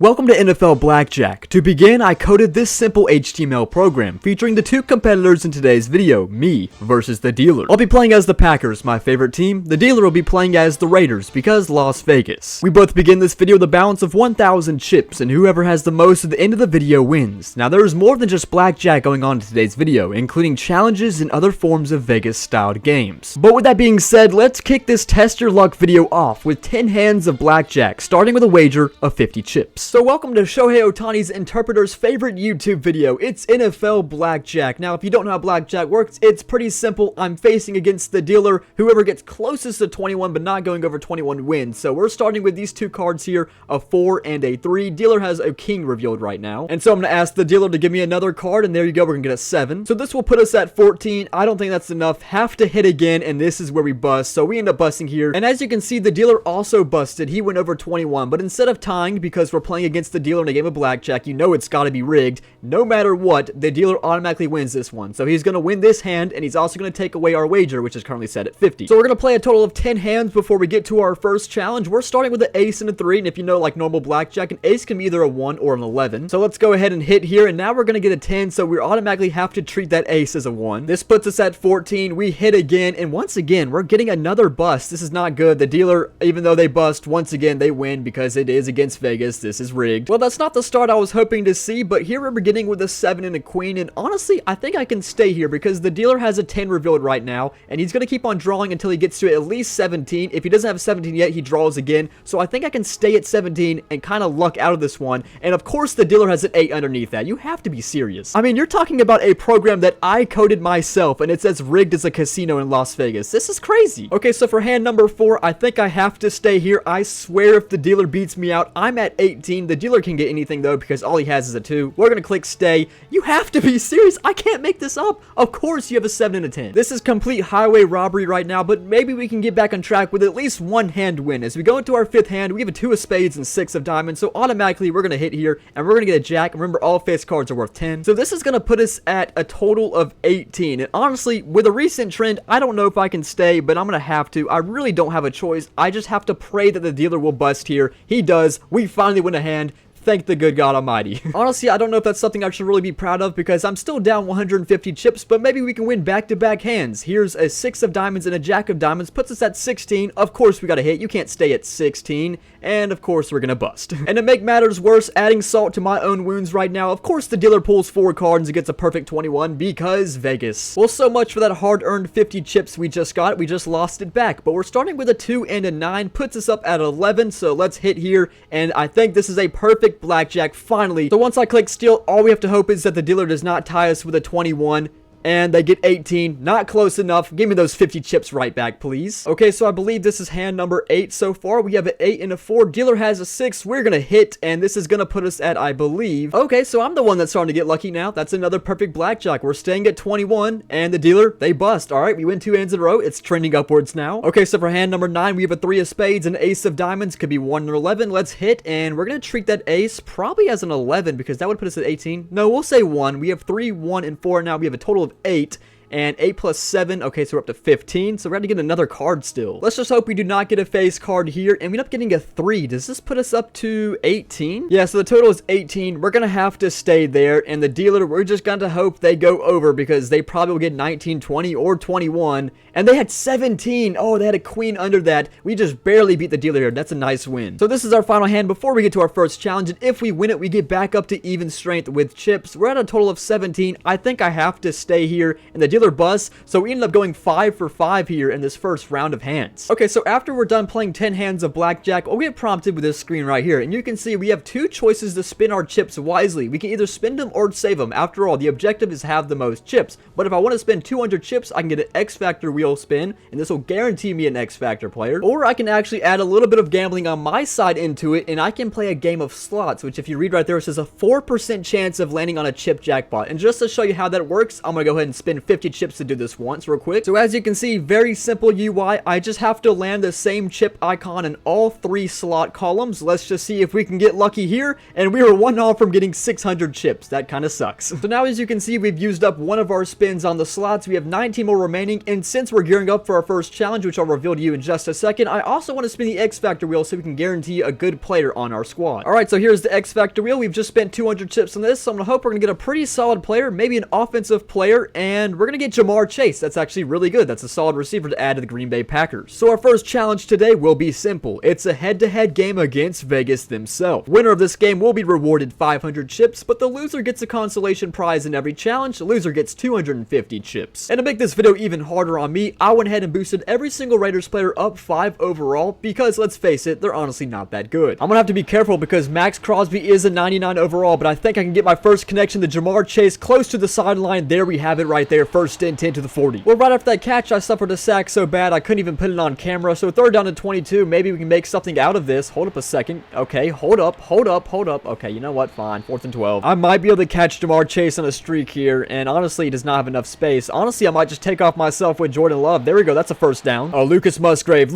Welcome to NFL Blackjack. To begin, I coded this simple HTML program featuring the two competitors in today's video, me versus the dealer. I'll be playing as the Packers, my favorite team. The dealer will be playing as the Raiders because Las Vegas. We both begin this video with a balance of 1,000 chips, and whoever has the most at the end of the video wins. Now there is more than just blackjack going on in today's video, including challenges and other forms of Vegas-styled games. But with that being said, let's kick this test your luck video off with 10 hands of blackjack, starting with a wager of 50 chips. So welcome to Shohei Ohtani's interpreter's favorite YouTube video. It's NFL Blackjack. Now, if you don't know how blackjack works, it's pretty simple. I'm facing against the dealer. Whoever gets closest to 21 but not going over 21 wins. So we're starting with these two cards here, a 4 and a 3. Dealer has a king revealed right now. And so I'm going to ask the dealer to give me another card, and there you go. We're going to get a 7. So this will put us at 14. I don't think that's enough. Have to hit again, and this is where we bust. So we end up busting here. And as you can see, the dealer also busted. He went over 21, but instead of tying, because we're playing against the dealer in a game of blackjack, you know it's got to be rigged. No matter what, the dealer automatically wins this one. So he's going to win this hand, and he's also going to take away our wager, which is currently set at 50. So we're going to play a total of 10 hands before we get to our first challenge. We're starting with an ace and a 3, and if you know, like normal blackjack, an ace can be either a 1 or an 11. So let's go ahead and hit here, and now we're going to get a 10, so we automatically have to treat that ace as a 1. This puts us at 14. We hit again, and once again, we're getting another bust. This is not good. The dealer, even though they bust, once again, they win because it is against Vegas. This is rigged. Well, that's not the start I was hoping to see, but here we're beginning with a 7 and a queen, and honestly, I think I can stay here because the dealer has a 10 revealed right now, and he's going to keep on drawing until he gets to at least 17. If he doesn't have 17 yet, he draws again, so I think I can stay at 17 and kind of luck out of this one, and of course, the dealer has an 8 underneath that. You have to be serious. I mean, you're talking about a program that I coded myself, and it's as rigged as a casino in Las Vegas. This is crazy. Okay, so for hand number 4, I think I have to stay here. I swear if the dealer beats me out, I'm at 18. The dealer can get anything though because all he has is a 2. We're gonna click stay. You have to be serious. I can't make this up. Of course you have a 7 and a 10. This is complete highway robbery right now, but maybe we can get back on track with at least one hand win. As we go into our 5th hand, we have a 2 of spades and 6 of diamonds, so automatically we're gonna hit here and we're gonna get a jack. Remember, all face cards are worth 10. So this is gonna put us at a total of 18. And honestly, with a recent trend, I don't know if I can stay, but I'm gonna have to. I really don't have a choice. I just have to pray that the dealer will bust here. He does. We finally win a hand. Thank the good God Almighty. Honestly, I don't know if that's something I should really be proud of because I'm still down 150 chips, but maybe we can win back-to-back hands. Here's a 6 of diamonds and a jack of diamonds, puts us at 16. Of course, we got to hit. You can't stay at 16. And of course, we're going to bust. And to make matters worse, adding salt to my own wounds right now, of course, the dealer pulls 4 cards and gets a perfect 21 because Vegas. Well, so much for that hard-earned 50 chips we just got. We just lost it back, but we're starting with a 2 and a 9, puts us up at 11, so let's hit here, and I think this is a perfect blackjack finally. So once I click steal, all we have to hope is that the dealer does not tie us with a 21. And they get 18. Not close enough. Give me those 50 chips right back, please. Okay, so I believe this is hand number 8 so far. We have an 8 and a 4. Dealer has a 6. We're going to hit, and this is going to put us at, I believe... Okay, so I'm the one that's starting to get lucky now. That's another perfect blackjack. We're staying at 21, and the dealer, they bust. All right, we win 2 hands in a row. It's trending upwards now. Okay, so for hand number 9, we have a 3 of spades and an ace of diamonds. Could be 1 or 11. Let's hit, and we're going to treat that ace probably as an 11 because that would put us at 18. No, we'll say 1. We have 3, 1, and 4 now. We have a total of 8. And 8 plus 7, okay, so we're up to 15, so we're going to get another card still. Let's just hope we do not get a face card here, and we end up getting a 3. Does this put us up to 18? Yeah, so the total is 18. We're going to have to stay there, and the dealer, we're just going to hope they go over, because they probably will get 19, 20, or 21, and they had 17. Oh, they had a queen under that. We just barely beat the dealer here. That's a nice win. So this is our final hand before we get to our first challenge, and if we win it, we get back up to even strength with chips. We're at a total of 17. I think I have to stay here, and the dealer bust, so we ended up going 5 for 5 here in this first round of hands. Okay, so after we're done playing 10 hands of blackjack, we'll get prompted with this screen right here, and you can see we have 2 choices to spin our chips wisely. We can either spend them or save them. After all, the objective is to have the most chips, but if I want to spend 200 chips, I can get an X Factor wheel spin, and this will guarantee me an X Factor player, or I can actually add a little bit of gambling on my side into it, and I can play a game of slots, which if you read right there, it says a 4% chance of landing on a chip jackpot. And just to show you how that works, I'm going to go ahead and spin 50 50 chips to do this once real quick. So as you can see, very simple UI. I just have to land the same chip icon in all 3 slot columns. Let's just see if we can get lucky here. And we were 1 off from getting 600 chips. That kind of sucks. So now as you can see, we've used up one of our spins on the slots. We have 19 more remaining. And since we're gearing up for our first challenge, which I'll reveal to you in just a second, I also want to spin the X Factor wheel so we can guarantee a good player on our squad. Alright, so here's the X Factor wheel. We've just spent 200 chips on this, so I'm going to hope we're going to get a pretty solid player, maybe an offensive player, and we're going to get Jamar Chase. That's actually really good. That's a solid receiver to add to the Green Bay Packers. So our first challenge today will be simple. It's a head-to-head game against Vegas themselves. Winner of this game will be rewarded 500 chips, but the loser gets a consolation prize in every challenge. The loser gets 250 chips. And to make this video even harder on me, I went ahead and boosted every single Raiders player up 5 overall because, let's face it, they're honestly not that good. I'm gonna have to be careful because Max Crosby is a 99 overall, but I think I can get my first connection to Jamar Chase close to the sideline. There we have it right there. First and 10 to the 40. Well, right after that catch, I suffered a sack so bad I couldn't even put it on camera. So 3rd down and 22. Maybe we can make something out of this. Hold up a second. Okay, hold up. Okay, you know what? Fine. 4th and 12. I might be able to catch Jamar Chase on a streak here, and honestly, he does not have enough space. Honestly, I might just take off myself with Jordan Love. There we go. That's a 1st down. Oh, Lucas Musgrave.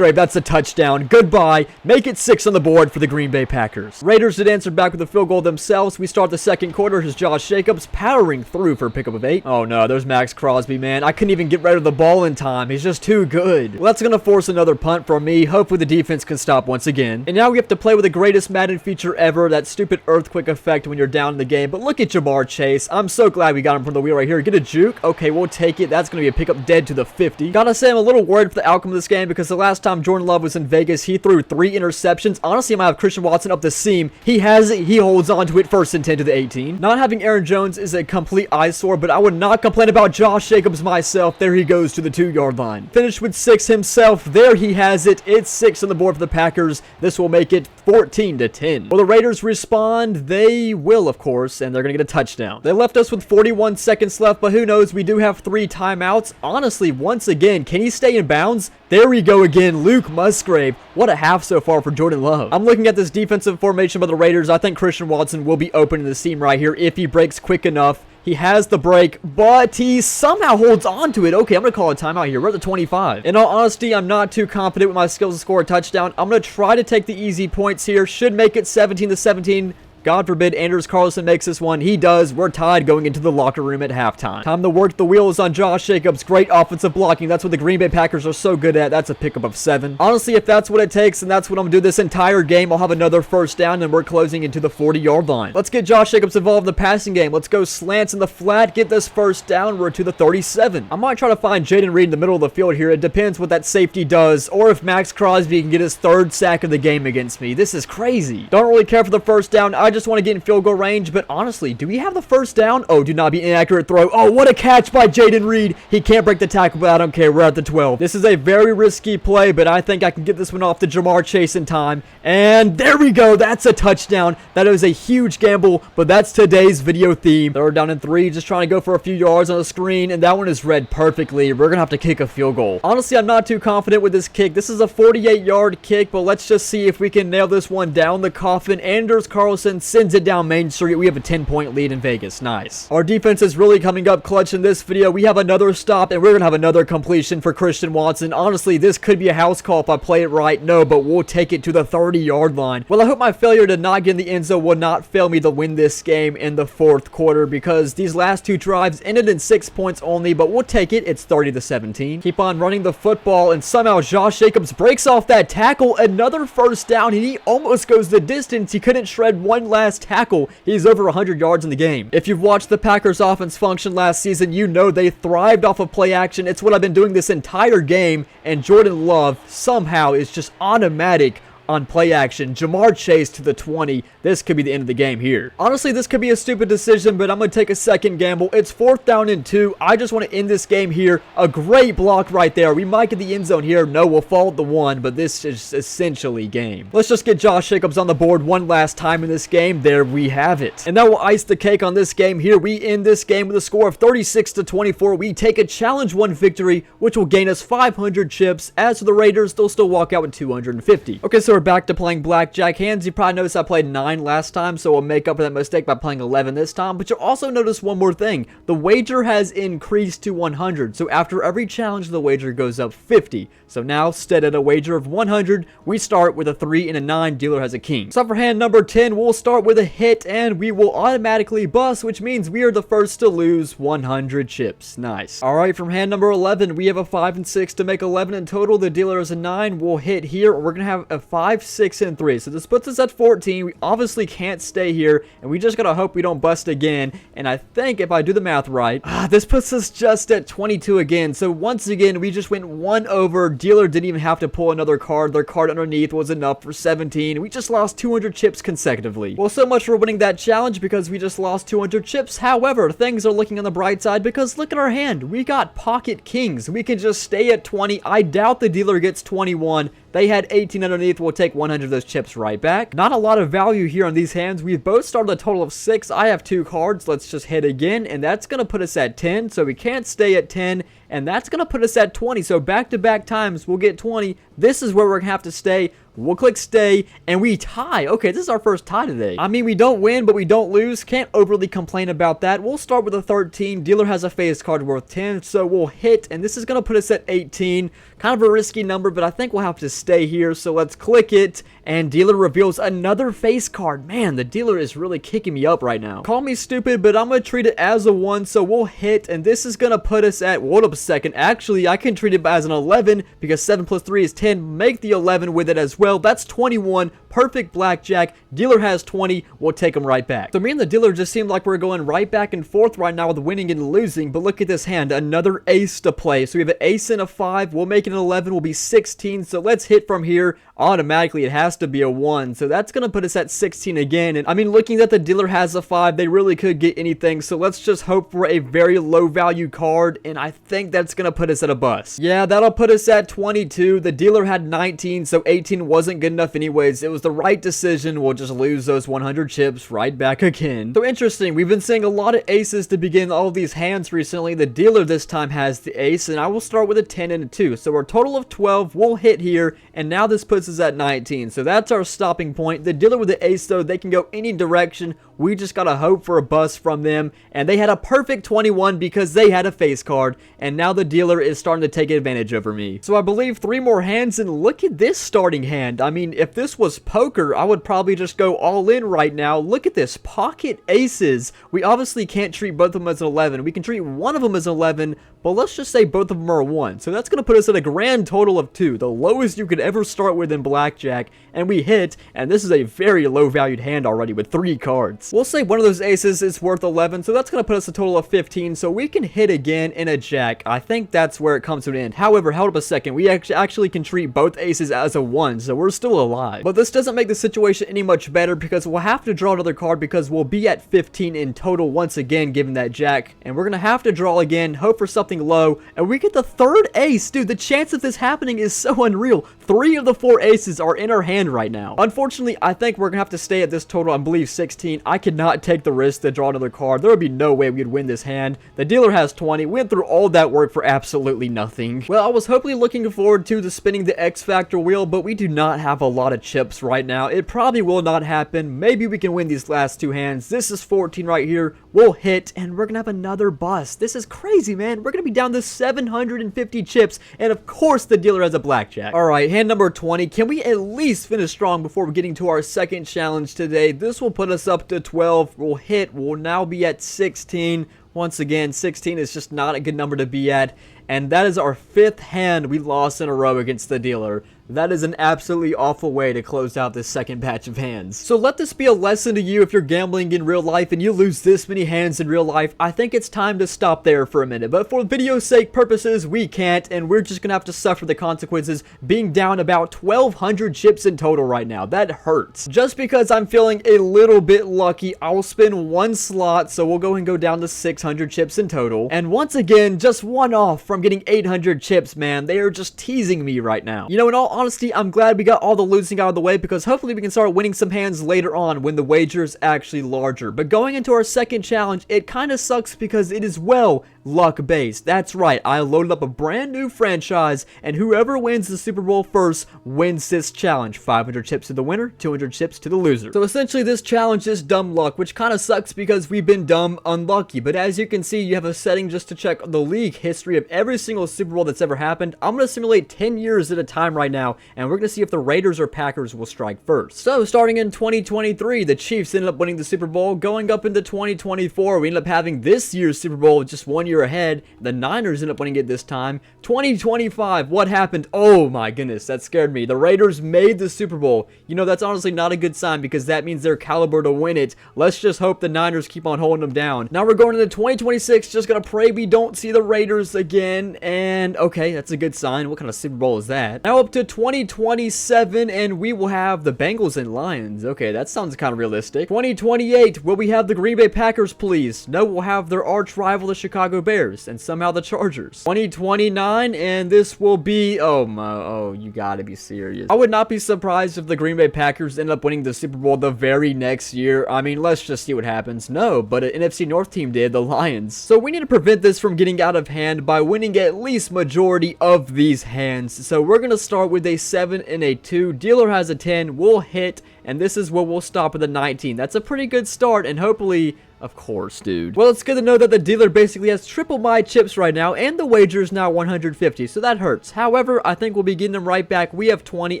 That's a touchdown. Goodbye. Make it 6 on the board for the Green Bay Packers. Raiders did answer back with a field goal themselves. We start the 2nd quarter. Here's Josh Jacobs powering through for a pickup of 8. Oh no, there's Max Crosby, man. I couldn't even get rid of the ball in time. He's just too good. Well, that's going to force another punt from me. Hopefully the defense can stop once again. And now we have to play with the greatest Madden feature ever, that stupid earthquake effect when you're down in the game. But look at Jamar Chase. I'm so glad we got him from the wheel right here. Get a juke. Okay, we'll take it. That's going to be a pickup dead to the 50. Gotta say, I'm a little worried for the outcome of this game because the last time Jordan Love was in Vegas, he threw 3 interceptions. Honestly, I might have Christian Watson up the seam. He has it. He holds on to it. 1st and 10 to the 18. Not having Aaron Jones is a complete eyesore, but I would not complain about Josh Jacobs myself. There he goes to the 2-yard line. Finished with 6 himself. There he has it. It's 6 on the board for the Packers. This will make it 14 to 10. Will the Raiders respond? They will, of course, and they're going to get a touchdown. They left us with 41 seconds left, but who knows? We do have 3 timeouts. Honestly, once again, can he stay in bounds? There we go again. Luke Musgrave. What a half so far for Jordan Love. I'm looking at this defensive formation by the Raiders. I think Christian Watson will be open in the seam right here if he breaks quick enough. He has the break, but he somehow holds on to it. Okay, I'm going to call a timeout here. We're at the 25. In all honesty, I'm not too confident with my skills to score a touchdown. I'm going to try to take the easy points here. Should make it 17 to 17. God forbid Anders Carlson makes this one. He does. We're tied going into the locker room at halftime. Time to work the wheels on Josh Jacobs. Great offensive blocking. That's what the Green Bay Packers are so good at. That's a pickup of 7. Honestly, if that's what it takes, and that's what I'm going to do this entire game, I'll have another 1st down, and we're closing into the 40-yard line. Let's get Josh Jacobs involved in the passing game. Let's go slants in the flat. Get this 1st down. We're to the 37. I might try to find Jaden Reed in the middle of the field here. It depends what that safety does, or if Max Crosby can get his 3rd sack of the game against me. This is crazy. Don't really care for the 1st down. I just want to get in field goal range, but honestly, do we have the 1st down? Oh, do not be inaccurate throw. Oh, what a catch by Jaden Reed. He can't break the tackle, but I don't care. We're at the 12. This is a very risky play, but I think I can get this one off to Jamar Chase in time. And there we go. That's a touchdown. That is a huge gamble, but that's today's video theme. 3rd down and 3, just trying to go for a few yards on the screen, and that one is read perfectly. We're going to have to kick a field goal. Honestly, I'm not too confident with this kick. This is a 48-yard kick, but let's just see if we can nail this one down the coffin. Anders Carlson sends it down Main Street. We have a 10-point lead in Vegas. Nice. Our defense is really coming up clutch in this video. We have another stop, and we're going to have another completion for Christian Watson. Honestly, this could be a house call if I play it right. No, but we'll take it to the 30-yard line. Well, I hope my failure to not get in the end zone will not fail me to win this game in the 4th quarter, because these last 2 drives ended in 6 points only, but we'll take it. It's 30 to 17. Keep on running the football, and somehow Josh Jacobs breaks off that tackle. Another 1st down, and he almost goes the distance. He couldn't shred one last tackle. He's over 100 yards in the game. If you've watched the Packers offense function last season, you know they thrived off of play action. It's what I've been doing this entire game, and Jordan Love somehow is just automatic on play action. Jamar Chase to the 20. This could be the end of the game here. Honestly, this could be a stupid decision, but I'm going to take a second gamble. It's 4th down and 2. I just want to end this game here. A great block right there. We might get the end zone here. No, we'll fall at the 1, but this is essentially game. Let's just get Josh Jacobs on the board one last time in this game. There we have it. And that will ice the cake on this game here. We end this game with a score of 36 to 24. We take a Challenge 1 victory, which will gain us 500 chips. As for the Raiders, they'll still walk out with 250. Okay, so we're back to playing blackjack hands. You probably noticed I played 9 last time, so we'll make up for that mistake by playing 11 this time. But you'll also notice one more thing. The wager has increased to 100, so after every challenge, the wager goes up 50. So now, instead of a wager of 100, we start with a 3 and a 9. Dealer has a king. So for hand number 10, we'll start with a hit, and we will automatically bust, which means we are the first to lose 100 chips. Nice. Alright, from hand number 11, we have a 5 and 6 to make 11 in total. The dealer is a 9. We'll hit here. We're going to have a 5, 6, and 3. So this puts us at 14. We obviously can't stay here, and we just gotta hope we don't bust again. And I think if I do the math right, this puts us just at 22 again. So once again, we just went 1 over. Dealer didn't even have to pull another card. Their card underneath was enough for 17. We just lost 200 chips consecutively. Well, so much for winning that challenge because we just lost 200 chips. However, things are looking on the bright side because look at our hand. We got pocket kings. We can just stay at 20. I doubt the dealer gets 21. They had 18 underneath. We'll take 100 of those chips right back. Not a lot of value here on these hands. We've both started a total of 6. I have 2 cards. Let's just hit again, and that's going to put us at 10. So we can't stay at 10, and that's going to put us at 20. So back-to-back times, we'll get 20. This is where we're going to have to stay. We'll click stay, and we tie. Okay, this is our first tie today. I mean, we don't win, but we don't lose. Can't overly complain about that. We'll start with a 13. Dealer has a face card worth 10, so we'll hit, and this is going to put us at 18. Kind of a risky number, but I think we'll have to stay here, so let's click it, and dealer reveals another face card. Man, the dealer is really kicking me up right now. Call me stupid, but I'm going to treat it as a 1, so we'll hit, and this is going to put us at, hold up a second, actually, I can treat it as an 11, because 7 plus 3 is 10, make the 11 with it as well. That's 21. Perfect blackjack. Dealer has 20. We'll take them right back. So me and the dealer just seem like we're going right back and forth right now with winning and losing. But look at this hand. Another ace to play. So we have an ace and a 5. We'll make it an 11. We'll be 16. So let's hit from here. Automatically, it has to be a 1. So that's going to put us at 16 again. And I mean, looking that the dealer has a 5, they really could get anything. So let's just hope for a very low value card. And I think that's going to put us at a bust. Yeah, that'll put us at 22. The dealer had 19. So 18 wasn't good enough anyways. It was the right decision. We'll just lose those 100 chips right back again. So interesting. We've been seeing a lot of aces to begin all of these hands recently. The dealer this time has the ace, and I will start with a 10 and a 2. So our total of 12 will hit here, and now this puts us at 19. So that's our stopping point. The dealer with the ace, though, they can go any direction. We just gotta hope for a bust from them, and they had a perfect 21 because they had a face card, and now the dealer is starting to take advantage over me. So I believe 3 more hands, and look at this starting hand. I mean, if this was poker, I would probably just go all in right now. Look at this, pocket aces. We obviously can't treat both of them as an 11. We can treat one of them as an 11, but let's just say both of them are 1. So that's going to put us at a grand total of 2, the lowest you could ever start with in blackjack, and we hit, and this is a very low valued hand already with 3 cards. We'll say one of those aces is worth 11, so that's going to put us a total of 15, so we can hit again in a jack. I think that's where it comes to an end. However, hold up a second, we actually can treat both aces as a 1, so we're still alive. But this doesn't make the situation any much better because we'll have to draw another card because we'll be at 15 in total once again given that jack, and we're going to have to draw again, hope for something low, and we get the 3rd ace. Dude, the chance of this happening is so unreal. 3 of the 4 aces are in our hand right now. Unfortunately, I think we're going to have to stay at this total, I believe 16. I cannot take the risk to draw another card. There would be no way we'd win this hand. The dealer has 20. We went through all that work for absolutely nothing. Well, I was hopefully looking forward to spinning the X Factor wheel, but we do not have a lot of chips right now. It probably will not happen. Maybe we can win these last 2 hands. This is 14 right here. We'll hit, and we're going to have another bust. This is crazy, man. We're going to be down to 750 chips, and of course the dealer has a blackjack. Alright, hand number 20. Can we at least finish strong before getting to our second challenge today? This will put us up to 12. We'll hit. We'll now be at 16. Once again, 16 is just not a good number to be at. And that is our 5th hand we lost in a row against the dealer. That is an absolutely awful way to close out this second batch of hands. So let this be a lesson to you if you're gambling in real life and you lose this many hands in real life. I think it's time to stop there for a minute. But for video's sake purposes, we can't, and we're just gonna have to suffer the consequences being down about 1,200 chips in total right now. That hurts. Just because I'm feeling a little bit lucky, I will spin 1 slot, so we'll go and go down to 600 chips in total. And once again, just 1 off from getting 800 chips, man. They are just teasing me right now. You know, in all honesty, I'm glad we got all the losing out of the way because hopefully we can start winning some hands later on when the wager is actually larger. But going into our second challenge, it kind of sucks because it is, well, luck-based. That's right, I loaded up a brand new franchise, and whoever wins the Super Bowl first wins this challenge. 500 chips to the winner, 200 chips to the loser. So essentially this challenge is dumb luck, which kind of sucks because we've been dumb unlucky. But as you can see, you have a setting just to check the league history of every single Super Bowl that's ever happened. I'm going to simulate 10 years at a time right now, and we're going to see if the Raiders or Packers will strike first. So starting in 2023, the Chiefs ended up winning the Super Bowl. Going up into 2024, we ended up having this year's Super Bowl just 1 year ahead. The Niners ended up winning it this time. 2025, what happened? Oh my goodness, that scared me. The Raiders made the Super Bowl. You know, that's honestly not a good sign because that means they're caliber to win it. Let's just hope the Niners keep on holding them down. Now we're going into 2026, just gonna pray we don't see the Raiders again. And okay, that's a good sign. What kind of Super Bowl is that? Now up to 2027, and we will have the Bengals and Lions. Okay, that sounds kind of realistic. 2028, will we have the Green Bay Packers, please? No, we'll have their arch rival, the Chicago Bears, and somehow the Chargers. 2029, and this will be, oh, you gotta be serious. I would not be surprised if the Green Bay Packers end up winning the Super Bowl the very next year. I mean, let's just see what happens. No, but an NFC North team did, the Lions. So we need to prevent this from getting out of hand by winning at least majority of these hands. So we're gonna start with a 7 and a 2. Dealer has a 10. We'll hit, and this is where we'll stop with a 19. That's a pretty good start, and hopefully, of course, dude. Well, it's good to know that the dealer basically has triple my chips right now, and the wager is now 150, so that hurts. However, I think we'll be getting them right back. We have 20,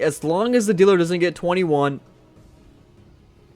as long as the dealer doesn't get 21.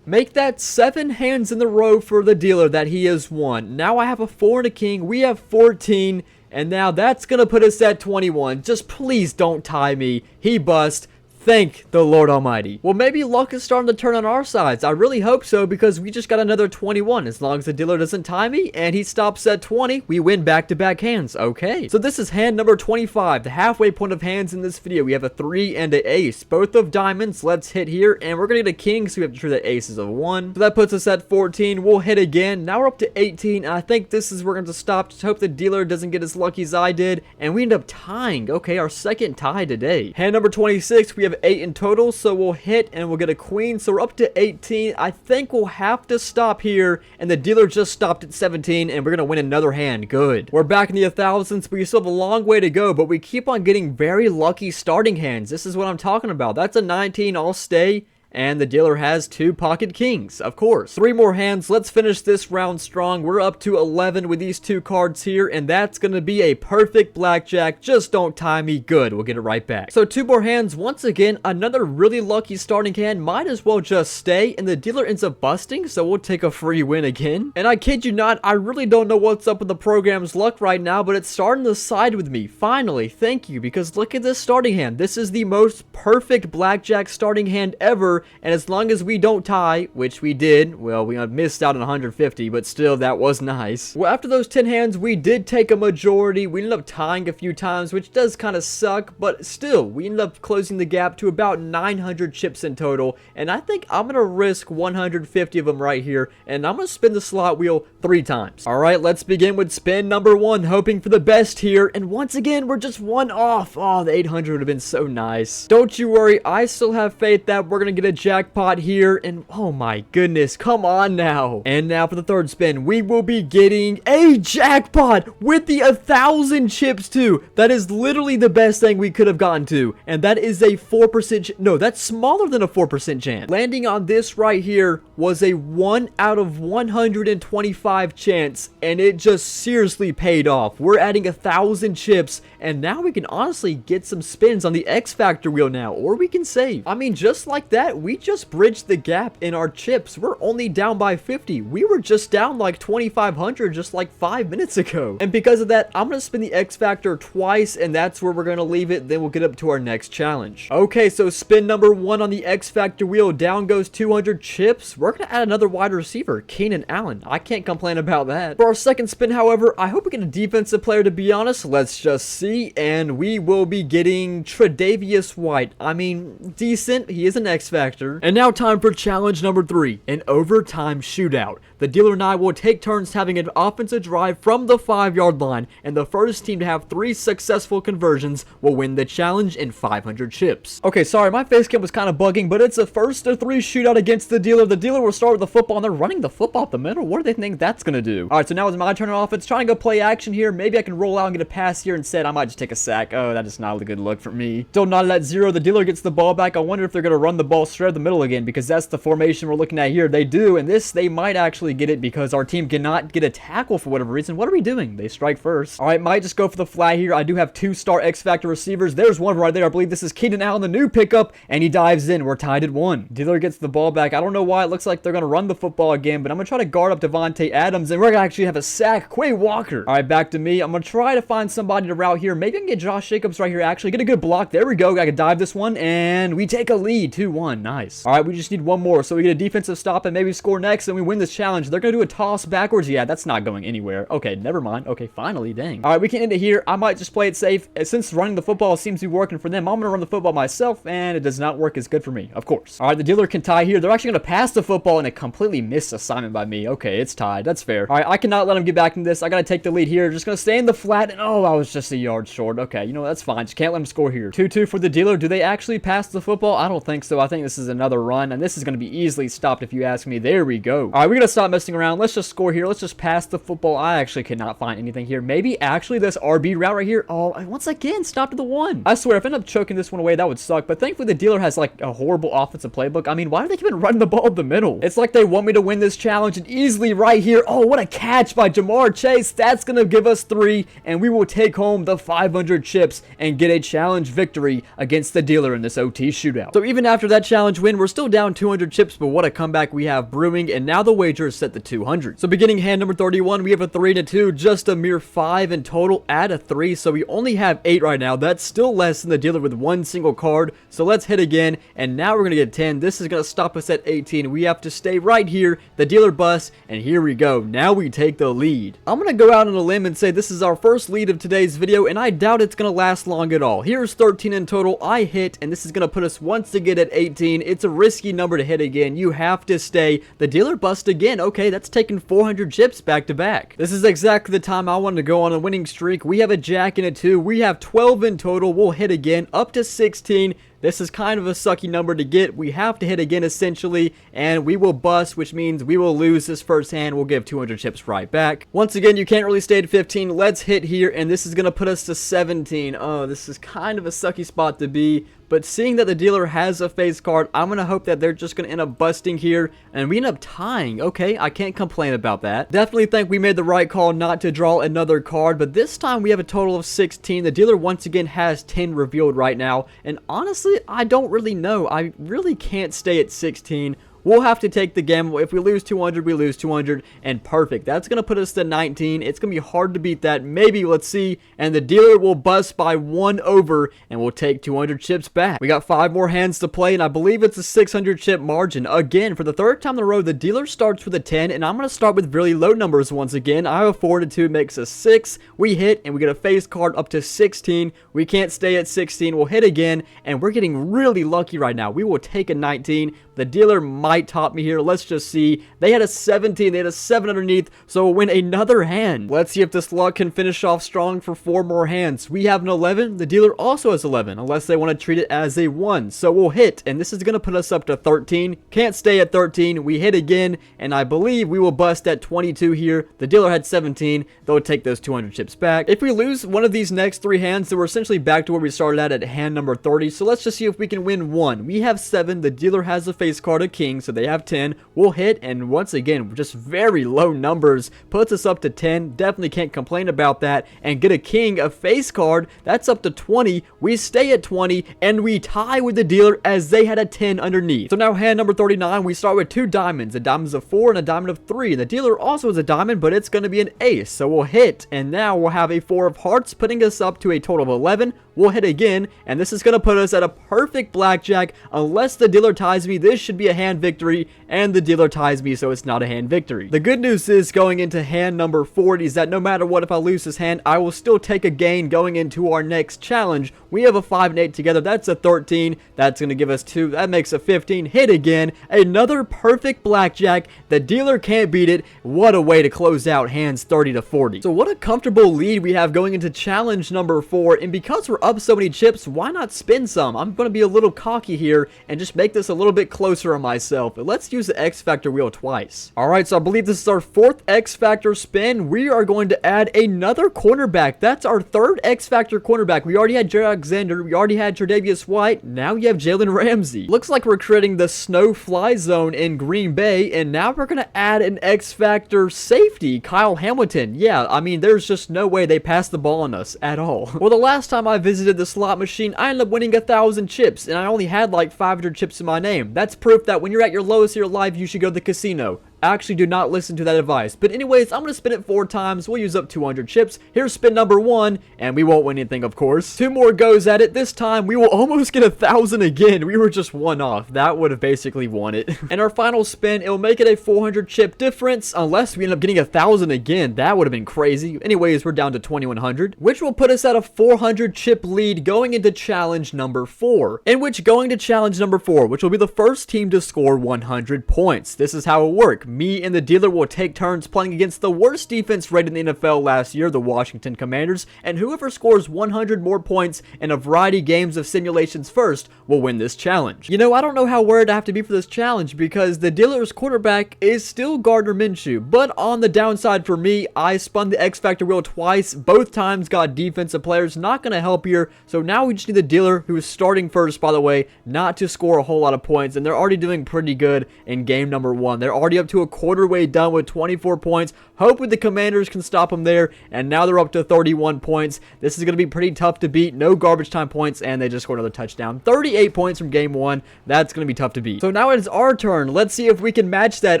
Make that 7 hands in the row for the dealer that he has won. Now I have a 4 and a king. We have 14, and now that's going to put us at 21. Just please don't tie me. He bust. Thank the Lord Almighty. Well, maybe luck is starting to turn on our sides. I really hope so because we just got another 21. As long as the dealer doesn't tie me and he stops at 20, we win back-to-back hands. Okay. So this is hand number 25, the halfway point of hands in this video. We have a 3 and an ace, both of diamonds. Let's hit here, and we're going to get a king, so we have to treat the aces of 1. So that puts us at 14. We'll hit again. Now we're up to 18, and I think this is where we're going to stop. Just hope the dealer doesn't get as lucky as I did, and we end up tying. Okay, our second tie today. Hand number 26, we have 8 in total, so we'll hit and we'll get a queen, so we're up to 18. I think we'll have to stop here, and the dealer just stopped at 17, and we're gonna win another hand. Good. We're back in the thousands, but we still have a long way to go, but we keep on getting very lucky starting hands. This is what I'm talking about. That's a 19. I'll stay. And the dealer has 2 pocket kings, of course. 3 more hands. Let's finish this round strong. We're up to 11 with these 2 cards here, and that's going to be a perfect blackjack. Just don't tie me. Good. We'll get it right back. So 2 more hands. Once again, another really lucky starting hand. Might as well just stay, and the dealer ends up busting, so we'll take a free win again. And I kid you not, I really don't know what's up with the program's luck right now, but it's starting to side with me. Finally, thank you, because look at this starting hand. This is the most perfect blackjack starting hand ever. And as long as we don't tie, which we did, well, we missed out on 150, but still, that was nice. Well, after those 10 hands, we did take a majority. We ended up tying a few times, which does kind of suck, but still, we ended up closing the gap to about 900 chips in total, and I think I'm going to risk 150 of them right here, and I'm going to spin the slot wheel 3 times. All right, let's begin with spin number 1, hoping for the best here, and once again, we're just 1 off. Oh, the 800 would have been so nice. Don't you worry, I still have faith that we're going to get a jackpot here, and oh my goodness, come on now. And now for the 3rd spin, we will be getting a jackpot with the 1,000 chips too. That is literally the best thing we could have gotten to, and that is a 4%, no, that's smaller than a 4% chance. Landing on this right here was a 1 out of 125 chance, and it just seriously paid off. We're adding 1,000 chips, and now we can honestly get some spins on the X Factor wheel now, or we can save. I mean, just like that, we just bridged the gap in our chips. We're only down by 50. We were just down like 2,500 just like 5 minutes ago. And because of that, I'm going to spin the X Factor twice, and that's where we're going to leave it. Then we'll get up to our next challenge. Okay, so spin number 1 on the X Factor wheel. Down goes 200 chips. We're going to add another wide receiver, Keenan Allen. I can't complain about that. For our second spin, however, I hope we get a defensive player, to be honest. Let's just see. And we will be getting Tre'Davious White. I mean, decent. He is an X Factor. factor. And now time for challenge number 3, an overtime shootout. The dealer and I will take turns having an offensive drive from the 5-yard line, and the first team to have 3 successful conversions will win the challenge in 500 chips. Okay, sorry, my face cam was kind of bugging, but it's a first to 3 shootout against the dealer. The dealer will start with the football, and they're running the football up the middle. What do they think that's going to do? All right, so now it's my turn on offense. Trying to go play action here. Maybe I can roll out and get a pass here instead. I might just take a sack. Oh, that is not a good look for me. Still not at 0. The dealer gets the ball back. I wonder if they're going to run the ball straight up the middle again, because that's the formation we're looking at here. They do, and this, they might actually get it because our team cannot get a tackle for whatever reason. What are we doing? They strike first. All right, might just go for the flag here. I do have 2-star X-Factor receivers. There's one right there. I believe this is Keenan Allen, the new pickup, and he dives in. We're tied at 1. Dealer gets the ball back. I don't know why. It looks like they're going to run the football again, but I'm going to try to guard up Devontae Adams, and we're going to actually have a sack. Quay Walker. All right, back to me. I'm going to try to find somebody to route here. Maybe I can get Josh Jacobs right here, actually. Get a good block. There we go. I can dive this one, and we take a lead. 2-1. Nice. All right, we just need one more, so we get a defensive stop and maybe score next, and we win this challenge. They're going to do a toss backwards. Yeah, that's not going anywhere. Okay, never mind. Okay, finally, dang. All right, we can end it here. I might just play it safe. Since running the football seems to be working for them, I'm going to run the football myself, and it does not work as good for me, of course. All right, the dealer can tie here. They're actually going to pass the football, and a completely missed assignment by me. Okay, it's tied. That's fair. All right, I cannot let him get back into this. I got to take the lead here. Just going to stay in the flat, and oh, I was just a yard short. Okay, you know, that's fine. Just can't let him score here. 2-2 for the dealer. Do they actually pass the football? I don't think so. I think this is another run, and this is going to be easily stopped if you ask me. There we go. All right, we're going to stop messing around. Let's just score here. Let's just pass the football. I actually cannot find anything here. Maybe actually this RB route right here. Oh, once again, stopped at the 1. I swear, if I end up choking this one away, that would suck. But thankfully, the dealer has like a horrible offensive playbook. I mean, why do they keep running the ball up the middle? It's like they want me to win this challenge, and easily right here. Oh, what a catch by Jamar Chase. That's going to give us 3, and we will take home the 500 chips and get a challenge victory against the dealer in this OT shootout. So even after that challenge win, we're still down 200 chips, but what a comeback we have brewing, and now the wager is set to 200. So beginning hand number 31, we have a 3 and a 2, just a mere 5 in total, add a 3, so we only have 8 right now. That's still less than the dealer with 1 single card, so let's hit again, and now we're going to get 10. This is going to stop us at 18. We have to stay right here. The dealer busts, and here we go. Now we take the lead. I'm going to go out on a limb and say this is our first lead of today's video, and I doubt it's going to last long at all. Here's 13 in total. I hit, and this is going to put us once again at 18. It's a risky number to hit again. You have to stay. The dealer bust again. Okay, that's taking 400 chips back to back. This is exactly the time I wanted to go on a winning streak. We have a jack and a 2. We have 12 in total. We'll hit again up to 16. This is kind of a sucky number to get. We have to hit again essentially, and we will bust, which means we will lose this first hand. We'll give 200 chips right back. Once again, you can't really stay at 15. Let's hit here, and this is going to put us to 17. Oh, this is kind of a sucky spot to be. But seeing that the dealer has a face card, I'm going to hope that they're just going to end up busting here, and we end up tying. Okay, I can't complain about that. Definitely think we made the right call not to draw another card, but this time we have a total of 16. The dealer once again has 10 revealed right now, and honestly, I don't really know. I really can't stay at 16. We'll have to take the gamble. If we lose 200, we lose 200, and perfect. That's going to put us to 19. It's going to be hard to beat that. Maybe, let's see. And the dealer will bust by 1 over, and we'll take 200 chips back. We got 5 more hands to play, and I believe it's a 600 chip margin. Again, for the 3rd time in a row, the dealer starts with a 10, and I'm going to start with really low numbers once again. I have a 4 and 2, it makes a 6. We hit, and we get a face card up to 16. We can't stay at 16. We'll hit again, and we're getting really lucky right now. We will take a 19. The dealer might top me here. Let's just see. They had a 17. They had a 7 underneath, so we'll win another hand. Let's see if this luck can finish off strong for 4 more hands. We have an 11. The dealer also has 11, unless they want to treat it as a 1. So we'll hit, and this is going to put us up to 13. Can't stay at 13. We hit again, and I believe we will bust at 22 here. The dealer had 17. They'll take those 200 chips back. If we lose one of these next 3 hands, then we're essentially back to where we started at hand number 30. So let's just see if we can win 1. We have 7. The dealer has a face card of king, so they have 10. We'll hit, and once again, just very low numbers, puts us up to 10. Definitely can't complain about that. And get a king, a face card, that's up to 20. We stay at 20, and we tie with the dealer as they had a 10 underneath. So now hand number 39, we start with 2 diamonds. A diamond of 4 and a diamond of 3. The dealer also has a diamond, but it's going to be an ace, so we'll hit, and now we'll have a 4 of hearts, putting us up to a total of 11. We'll hit again, and this is going to put us at a perfect blackjack. Unless the dealer ties me, this this should be a hand victory, and the dealer ties me, so it's not a hand victory. The good news is, going into hand number 40, is that no matter what, if I lose this hand, I will still take a gain going into our next challenge. We have a 5 and 8 together. That's a 13. That's going to give us 2. That makes a 15. Hit again. Another perfect blackjack. The dealer can't beat it. What a way to close out hands 30 to 40. So what a comfortable lead we have going into challenge number 4. And because we're up so many chips, why not spin some? I'm going to be a little cocky here and just make this a little bit closer on myself. But let's use the X Factor wheel twice. Alright, so I believe this is our 4th X Factor spin. We are going to add another cornerback. That's our 3rd X Factor cornerback. We already had Jared Alexander. We already had Tre'Davious White. Now you have Jalen Ramsey. Looks like we're creating the snow fly zone in Green Bay. And now we're going to add an X Factor safety, Kyle Hamilton. Yeah, I mean, there's just no way they pass the ball on us at all. Well, the last time I visited the slot machine, I ended up winning 1,000 chips. And I only had like 500 chips in my name. That's proof that when you're at your lowest of your life, you should go to the casino. Actually, do not listen to that advice. But anyways, I'm going to spin it 4 times. We'll use up 200 chips. Here's spin number 1, and we won't win anything, of course. 2 more goes at it. This time, we will almost get 1,000 again. We were just 1 off. That would have basically won it. And our final spin, it will make it a 400 chip difference, unless we end up getting 1,000 again. That would have been crazy. Anyways, we're down to 2,100, which will put us at a 400 chip lead going into challenge number 4. In which, going to challenge number 4, which will be the first team to score 100 points. This is how it works. Me and the dealer will take turns playing against the worst defense rated in the NFL last year, the Washington Commanders, and whoever scores 100 more points in a variety of games of simulations first will win this challenge. You know, I don't know how worried I have to be for this challenge because the dealer's quarterback is still Gardner Minshew, but on the downside for me, I spun the X Factor wheel twice, both times got defensive players, not going to help here, so now we just need the dealer, who is starting first, by the way, not to score a whole lot of points, and they're already doing pretty good in game number 1. They're already up to a quarter way done with 24 points. Hoping the Commanders can stop them there, and now they're up to 31 points. This is going to be pretty tough to beat. No garbage time points, and they just scored another touchdown. 38 points from game 1. That's going to be tough to beat. So now it is our turn. Let's see if we can match that.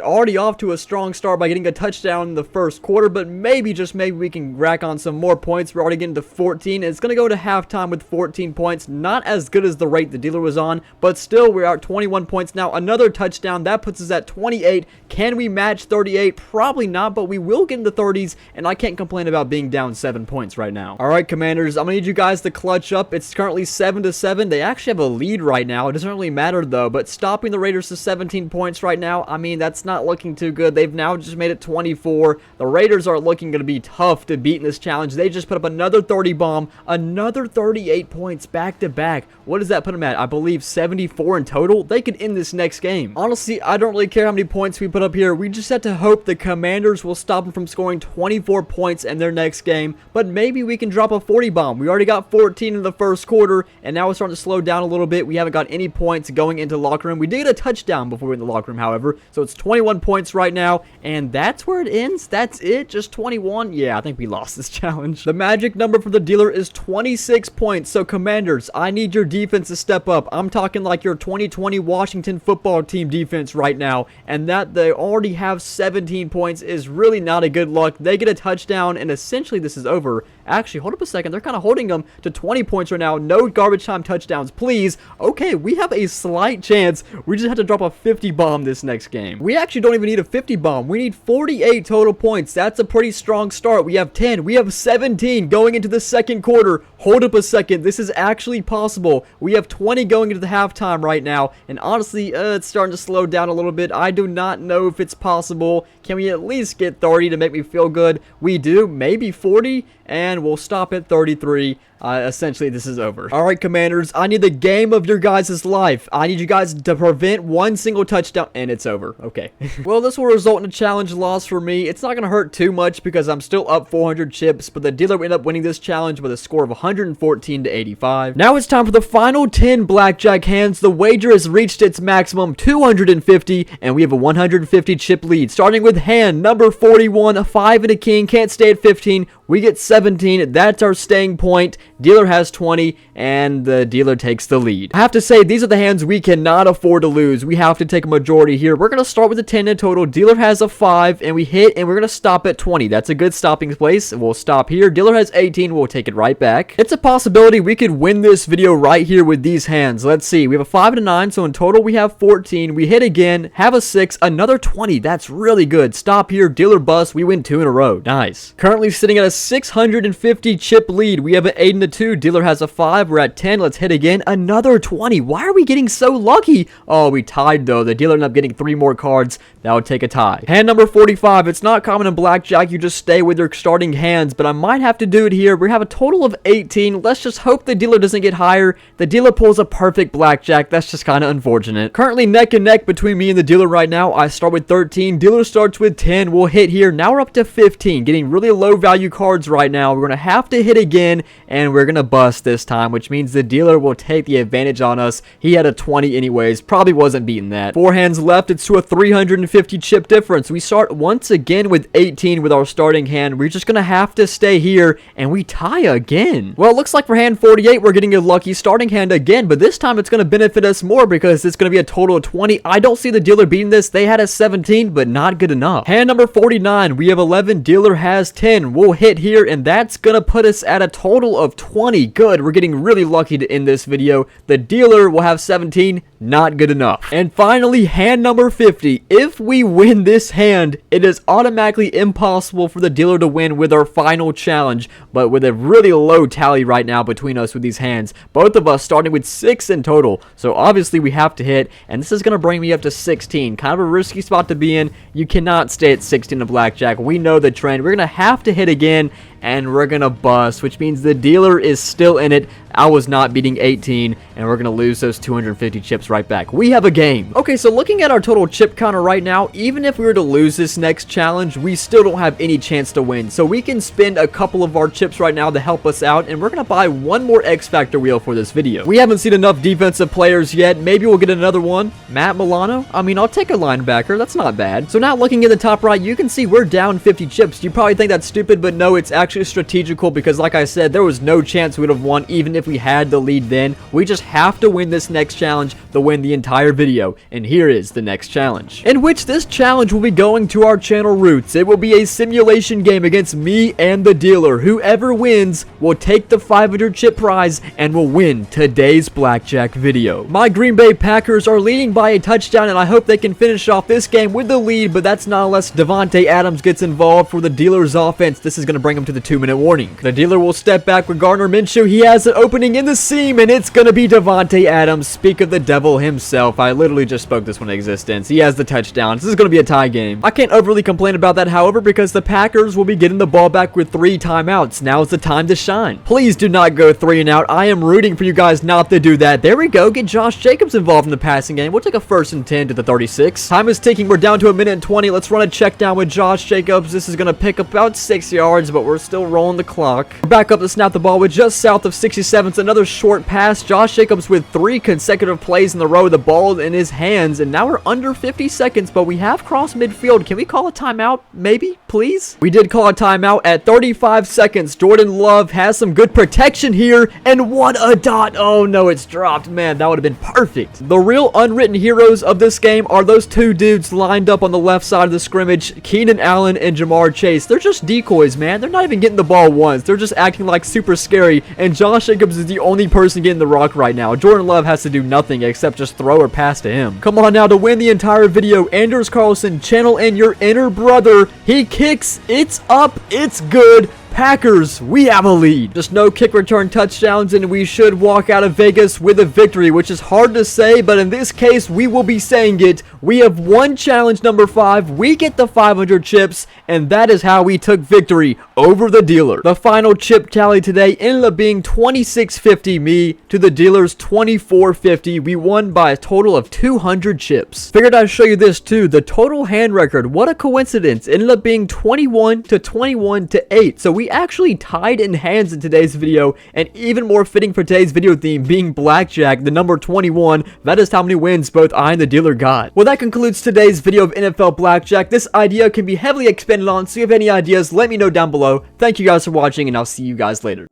Already off to a strong start by getting a touchdown in the first quarter, but maybe, just maybe, we can rack on some more points. We're already getting to 14, and it's going to go to halftime with 14 points. Not as good as the rate the dealer was on, but still, we're at 21 points now. Another touchdown. That puts us at 28. Can we match 38? Probably not, but we will get in the 30s, and I can't complain about being down 7 points right now. Alright, Commanders, I'm gonna need you guys to clutch up. It's currently 7-7. They actually have a lead right now. It doesn't really matter, though, but stopping the Raiders to 17 points right now, I mean, that's not looking too good. They've now just made it 24. The Raiders are looking going to be tough to beat in this challenge. They just put up another 30 bomb, another 38 points back to back. What does that put them at? I believe 74 in total. They could end this next game. Honestly, I don't really care how many points we put up here. We just have to hope the Commanders will stop them from scoring 24 points in their next game, but maybe we can drop a 40 bomb. We already got 14 in the first quarter, and now it's starting to slow down a little bit. We haven't got any points going into the locker room. We did get a touchdown before we went in the locker room, however, so it's 21 points right now, and that's where it ends. That's it, just 21. Yeah, I think we lost this challenge. The magic number for the dealer is 26 points, so Commanders, I need your defense to step up. I'm talking like your 2020 Washington football team defense right now, and that they already have 17 points is really not a good look. They get a touchdown, and essentially this is over. Actually, hold up a second. They're kind of holding them to 20 points right now. No garbage time touchdowns, please. Okay, we have a slight chance. We just have to drop a 50 bomb this next game. We actually don't even need a 50 bomb. We need 48 total points. That's a pretty strong start. We have 10. We have 17 going into the second quarter. Hold up a second. This is actually possible. We have 20 going into the halftime right now, and honestly, it's starting to slow down a little bit. I do not know if it's possible. Can we at least get 30 to make me feel good? We do. Maybe 40, and we'll stop at 33. Essentially, this is over. Alright, Commanders, I need the game of your guys' life. I need you guys to prevent one single touchdown, and it's over. Okay. Well, this will result in a challenge loss for me. It's not going to hurt too much because I'm still up 400 chips, but the dealer will end up winning this challenge with a score of 114 to 85. Now it's time for the final 10 blackjack hands. The wager has reached its maximum, 250, and we have a 150 chip lead. Starting with hand number 41, a 5 and a king, can't stay at 15. We get 17. That's our staying point. dealer has 20, and the dealer takes the lead. I have to say, these are the hands we cannot afford to lose. We have to take a majority here. We're going to start with a 10 in total. Dealer has a 5, and we hit, and we're going to stop at 20. That's a good stopping place. We'll stop here. Dealer has 18. We'll take it right back. It's a possibility we could win this video right here with these hands. Let's see. We have a 5 and a 9, so in total we have 14. We hit again, have a 6, another 20. That's really good. Stop here. Dealer bust. We win 2 in a row. Nice. Currently sitting at a 650 chip lead. We have an 8 and a 2. Dealer has a 5. We're at 10. Let's hit again. Another 20. Why are we getting so lucky? Oh, we tied though. The dealer ended up getting 3 more cards. That would take a tie. Hand number 45. It's not common in blackjack. You just stay with your starting hands, but I might have to do it here. We have a total of 18. Let's just hope the dealer doesn't get higher. The dealer pulls a perfect blackjack. That's just kind of unfortunate. Currently neck and neck between me and the dealer right now. I start with 13. Dealer starts with 10. We'll hit here. Now we're up to 15. Getting really low value cards right now. We're going to have to hit again, and we're going to bust this time, which means the dealer will take the advantage on us. He had a 20 anyways. Probably wasn't beating that. 4 hands left. It's to a 350 chip difference. We start once again with 18 with our starting hand. We're just going to have to stay here, and we tie again. Well, it looks like for hand 48, we're getting a lucky starting hand again, but this time it's going to benefit us more because it's going to be a total of 20. I don't see the dealer beating this. They had a 17, but not good enough. Hand number 49, we have 11. Dealer has 10. We'll hit here, and that's going to put us at a total of 20. Good. We're getting really lucky to end this video. The dealer will have 17. Not good enough. And finally, hand number 50. If we win this hand, it is automatically impossible for the dealer to win with our final challenge, but with a really low tally right now between us with these hands, both of us starting with 6 in total, so obviously we have to hit, and this is going to bring me up to 16. Kind of a risky spot to be in. You cannot stay at 16 in blackjack. We know the trend. We're going to have to hit again, and we're going to bust, which means the dealer is still in it. I was not beating 18, and we're going to lose those 250 chips right back. We have a game. Okay, so looking at our total chip counter right now, even if we were to lose this next challenge, we still don't have any chance to win. So we can spend a couple of our chips right now to help us out, and we're going to buy one more X Factor wheel for this video. We haven't seen enough defensive players yet. Maybe we'll get another one. Matt Milano? I mean, I'll take a linebacker. That's not bad. So now looking at the top right, you can see we're down 50 chips. You probably think that's stupid, but no, it's actually strategical because like I said, there was no chance we would have won even if we had the lead then. We just have to win this next challenge to win the entire video. And here is the next challenge, in which this challenge will be going to our channel roots. It will be a simulation game against me and the dealer. Whoever wins will take the 500 chip prize and will win today's blackjack video. My Green Bay Packers are leading by a touchdown, and I hope they can finish off this game with the lead, but that's not unless Davante Adams gets involved for the dealer's offense. This is going to bring him to the 2-minute warning. The dealer will step back with Gardner Minshew. He has an opening in the seam, and it's going to be Davante Adams. Speak of the devil himself. I literally just spoke this one into existence. He has the touchdown. This is going to be a tie game. I can't overly complain about that, however, because the Packers will be getting the ball back with 3 timeouts. Now is the time to shine. Please do not go 3 and out. I am rooting for you guys not to do that. There we go. Get Josh Jacobs involved in the passing game. We'll take a 1st and 10 to the 36. Time is ticking. We're down to a minute and 20. Let's run a check down with Josh Jacobs. This is going to pick up about 6 yards, but we're still rolling the clock. We're back up to snap the ball with just south of 67. It's another short pass. Josh Jacobs with 3 consecutive plays in a row with the ball in his hands, and now we're under 50 seconds, but we have crossed midfield. Can we call a timeout? Maybe? Please? We did call a timeout at 35 seconds. Jordan Love has some good protection here, and what a dot. Oh no, it's dropped. Man, that would have been perfect. The real unwritten heroes of this game are those 2 dudes lined up on the left side of the scrimmage, Keenan Allen and Jamar Chase. They're just decoys, man. They're not even getting the ball once. They're just acting like super scary, and Josh Jacobs is the only person getting the rock right now. Jordan Love has to do nothing except just throw or pass to him. Come on now, to win the entire video, Anders Carlson, channel in your inner brother. He kicks. It's up. It's good. Packers, we have a lead. Just no kick return touchdowns, and we should walk out of Vegas with a victory, which is hard to say, but in this case, we will be saying it. We have won challenge number 5. We get the 500 chips, and that is how we took victory over the dealer. The final chip tally today ended up being 2650 me to the dealer's 2450. We won by a total of 200 chips. Figured I'd show you this too. The total hand record, what a coincidence, ended up being 21 to 8. So we actually tied in hands in today's video, and even more fitting for today's video theme being blackjack, the number 21. That is how many wins both I and the dealer got. Well, that concludes today's video of NFL blackjack. This idea can be heavily expanded on, so if you have any ideas, let me know down below. Thank you guys for watching, and I'll see you guys later.